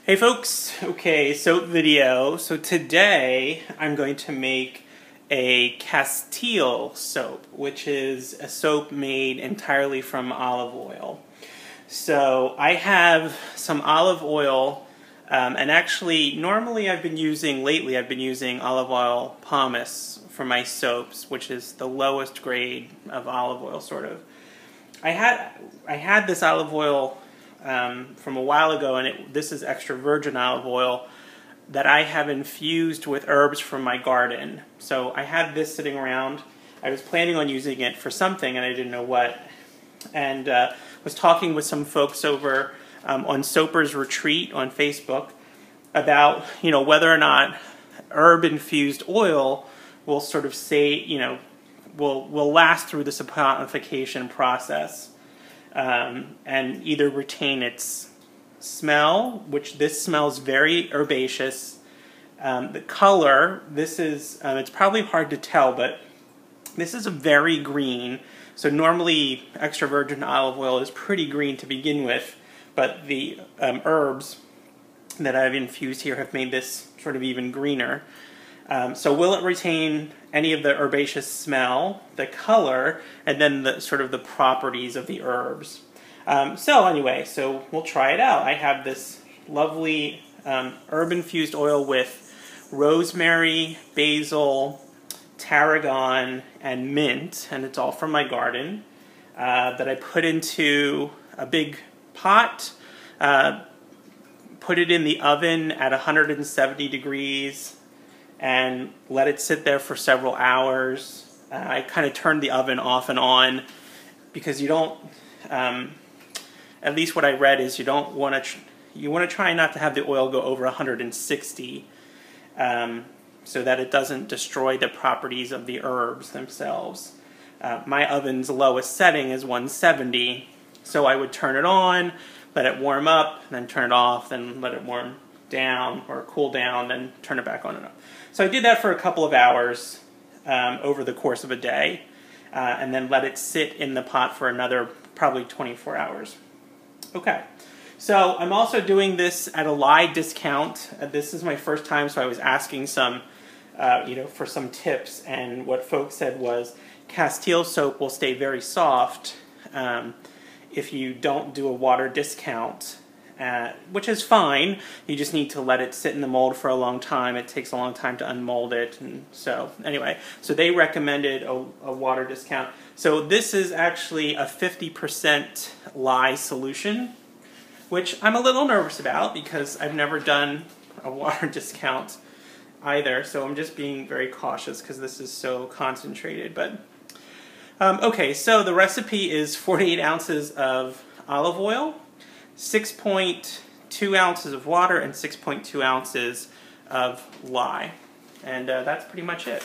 Hey folks, okay, soap video. So today I'm going to make a Castile soap, which is a soap made entirely from olive oil. So I have some olive oil, and actually normally I've been using olive oil pomace for my soaps, which is the lowest grade of olive oil sort of. I had this olive oil from a while ago, and this is extra virgin olive oil that I have infused with herbs from my garden. So I had this sitting around. I was planning on using it for something, and I didn't know what. And was talking with some folks over on Soaper's Retreat on Facebook about whether or not herb-infused oil will sort of will last through the saponification process. And either retain its smell, which this smells very herbaceous. The color, it's probably hard to tell, but this is a very green. So normally extra virgin olive oil is pretty green to begin with, but the herbs that I've infused here have made this sort of even greener. So will it retain any of the herbaceous smell, the color, and then the sort of the properties of the herbs? So we'll try it out. I have this lovely herb-infused oil with rosemary, basil, tarragon, and mint, and it's all from my garden, that I put into a big pot, put it in the oven at 170 degrees, and let it sit there for several hours. I kind of turned the oven off and on because you don't, at least what I read is you want to try not to have the oil go over 160 so that it doesn't destroy the properties of the herbs themselves. My oven's lowest setting is 170, so I would turn it on, let it warm up, then turn it off, then let it warm down or cool down, then turn it back on and up. So I did that for a couple of hours over the course of a day, and then let it sit in the pot for another probably 24 hours. Okay, so I'm also doing this at a lye discount. This is my first time, so I was asking some, for some tips, and what folks said was Castile soap will stay very soft if you don't do a water discount. Which is fine. You just need to let it sit in the mold for a long time. It takes a long time to unmold it. And so anyway, so they recommended a water discount. So this is actually a 50% lye solution, which I'm a little nervous about because I've never done a water discount either. So I'm just being very cautious because this is so concentrated. But okay, so the recipe is 48 ounces of olive oil, 6.2 ounces of water, and 6.2 ounces of lye. And that's pretty much it.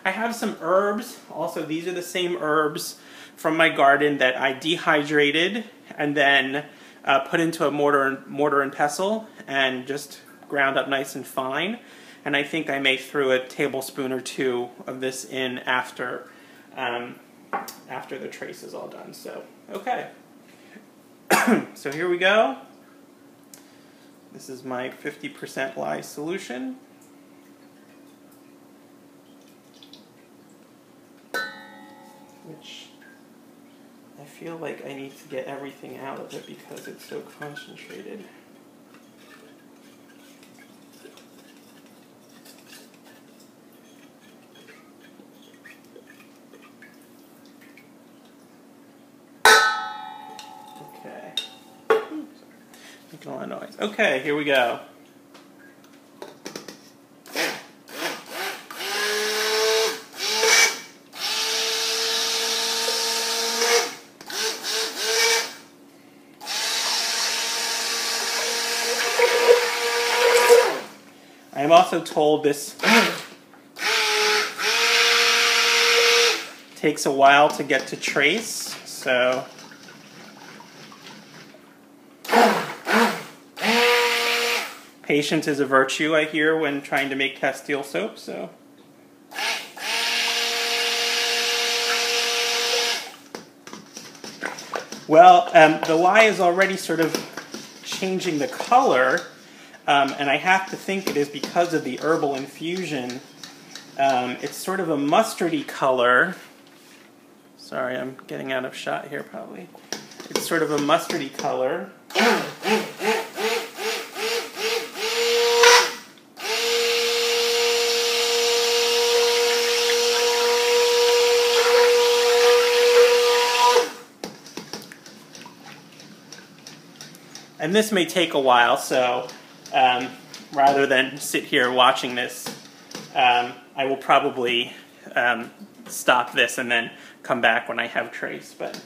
I have some herbs. Also, these are the same herbs from my garden that I dehydrated and then put into a mortar and pestle and just ground up nice and fine. And I think I may throw a tablespoon or two of this in after the trace is all done. So, okay. So here we go. This is my 50% lye solution. Which I feel like I need to get everything out of it because it's so concentrated. Making a lot of noise. Okay, here we go. I am also told this takes a while to get to trace, so patience is a virtue, I hear, when trying to make Castile soap, so. Well, the lye is already sort of changing the color. And I have to think it is because of the herbal infusion. It's sort of a mustardy color. Sorry, I'm getting out of shot here probably. It's sort of a mustardy color. And this may take a while, so rather than sit here watching this, I will probably stop this and then come back when I have trace. But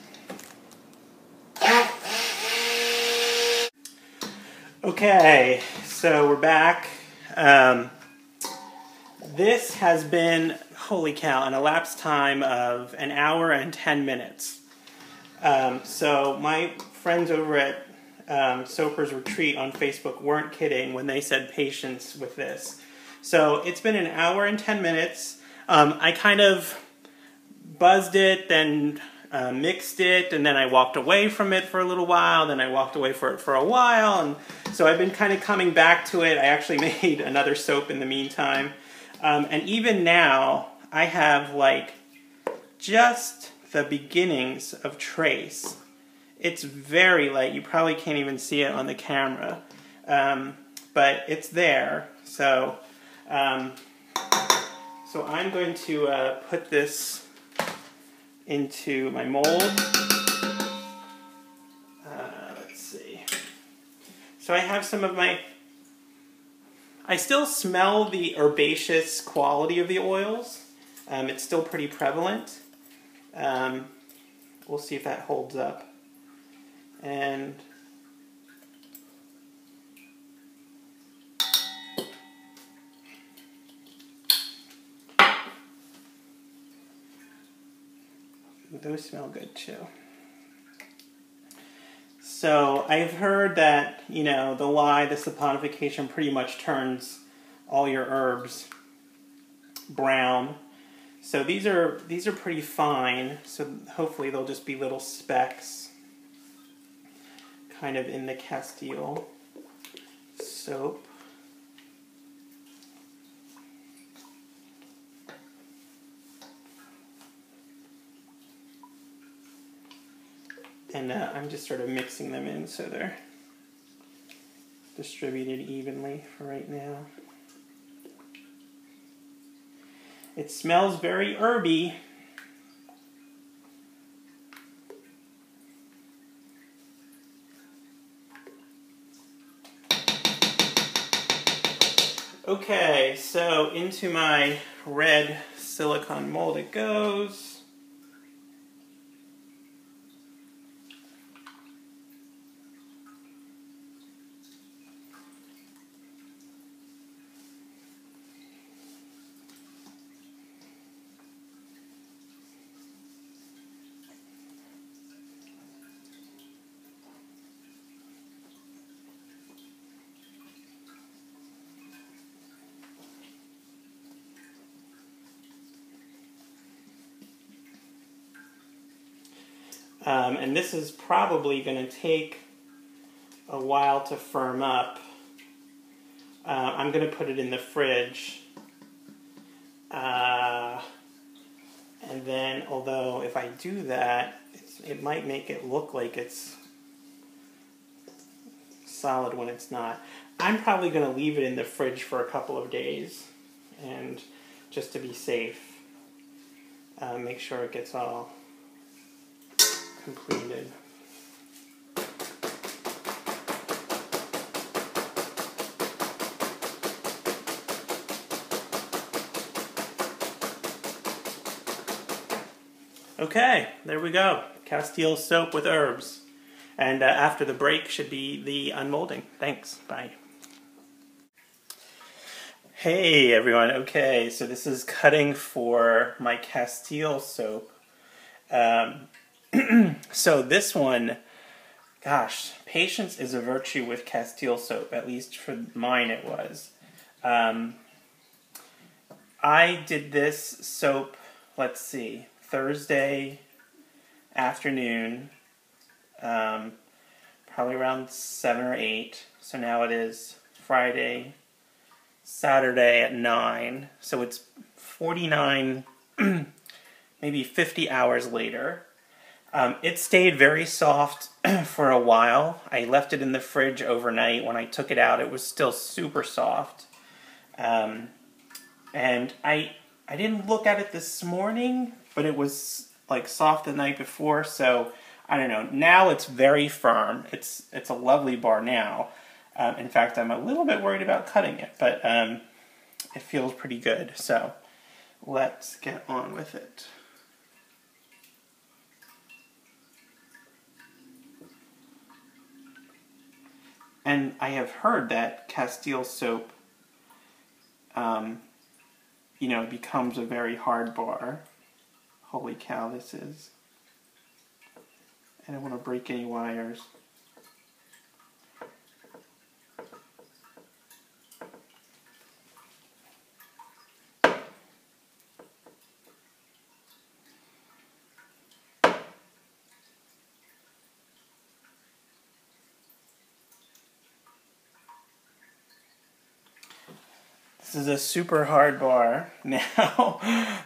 okay, so we're back. This has been, holy cow, an elapsed time of 1 hour and 10 minutes. So my friends over at Soper's Retreat on Facebook weren't kidding when they said patience with this. So it's been 1 hour and 10 minutes. I kind of buzzed it, then mixed it, and then I walked away from it for a little while, then I walked away for it for a while, and so I've been kind of coming back to it. I actually made another soap in the meantime. And even now, I have like just the beginnings of trace. It's very light. You probably can't even see it on the camera, but it's there. So, so I'm going to put this into my mold. Let's see. So I have some of my. I still smell the herbaceous quality of the oils. It's still pretty prevalent. We'll see if that holds up. And those smell good too. So I've heard that, you know, the lye, the saponification pretty much turns all your herbs brown. So these are pretty fine. So hopefully they'll just be little specks kind of in the Castile soap. And I'm just sort of mixing them in so they're distributed evenly for right now. It smells very herby. Okay, so into my red silicone mold it goes. And this is probably going to take a while to firm up. I'm going to put it in the fridge. And then, although if I do that, it might make it look like it's solid when it's not. I'm probably going to leave it in the fridge for a couple of days, and just to be safe, make sure it gets all completed. Okay, there we go. Castile soap with herbs. And after the break should be the unmolding. Thanks. Bye. Hey everyone. Okay, so this is cutting for my Castile soap. So this one, gosh, patience is a virtue with Castile soap. At least for mine it was. I did this soap, let's see, Thursday afternoon, probably around 7 or 8. So now it is Friday, Saturday at 9. So it's 49, maybe 50 hours later. It stayed very soft for a while. I left it in the fridge overnight. When I took it out, it was still super soft. And I didn't look at it this morning, but it was like soft the night before, so I don't know. Now it's very firm. It's a lovely bar now. In fact, I'm a little bit worried about cutting it, but it feels pretty good. So let's get on with it. And I have heard that Castile soap, you know, becomes a very hard bar. Holy cow, this is. I don't want to break any wires. This is a super hard bar. Now,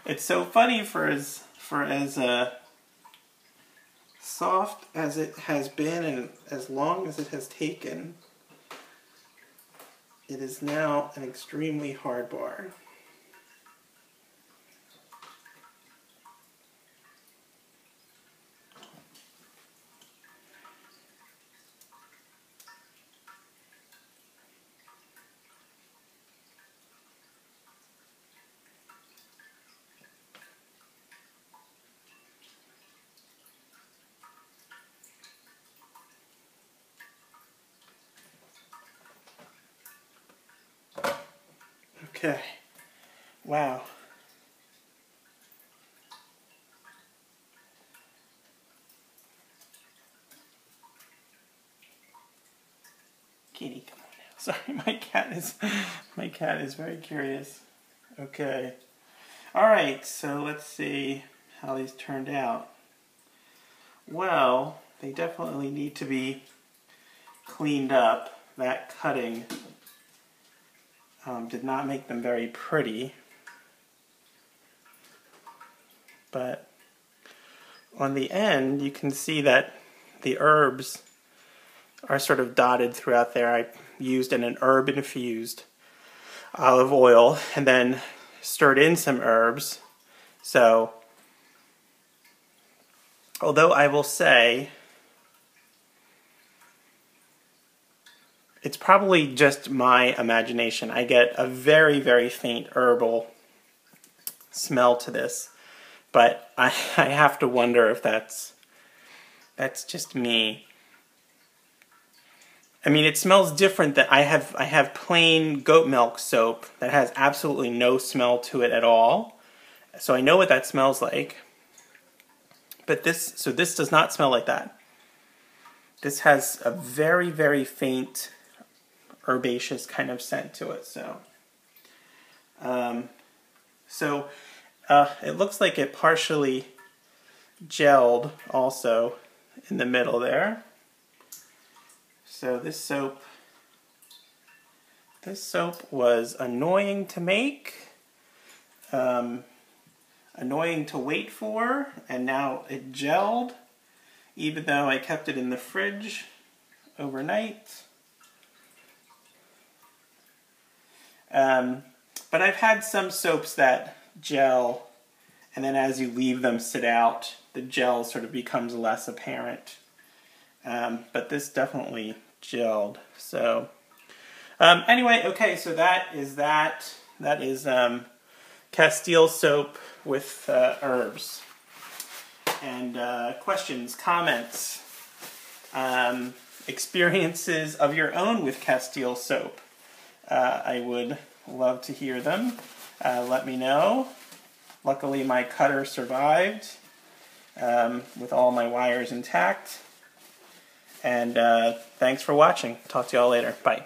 it's so funny for as soft as it has been and as long as it has taken, it is now an extremely hard bar. Okay, wow. Kitty, come on now. Sorry, my cat is very curious. Okay. Alright, so let's see how these turned out. Well, they definitely need to be cleaned up. That cutting did not make them very pretty, but on the end you can see that the herbs are sort of dotted throughout there. I used an herb infused olive oil and then stirred in some herbs. So although I will say it's probably just my imagination. I get a very, very faint herbal smell to this, but I have to wonder if that's just me. I mean, it smells different. That I have plain goat milk soap that has absolutely no smell to it at all, so I know what that smells like. But this does not smell like that. This has a very, very faint herbaceous kind of scent to it. So, it looks like it partially gelled also in the middle there. So this soap was annoying to make, annoying to wait for, and now it gelled, even though I kept it in the fridge overnight. But I've had some soaps that gel, and then as you leave them sit out, the gel sort of becomes less apparent. But this definitely gelled. So anyway, okay, so that is Castile soap with herbs. And questions, comments, experiences of your own with Castile soap. I would love to hear them. Let me know. Luckily my cutter survived with all my wires intact. And thanks for watching. Talk to y'all later. Bye.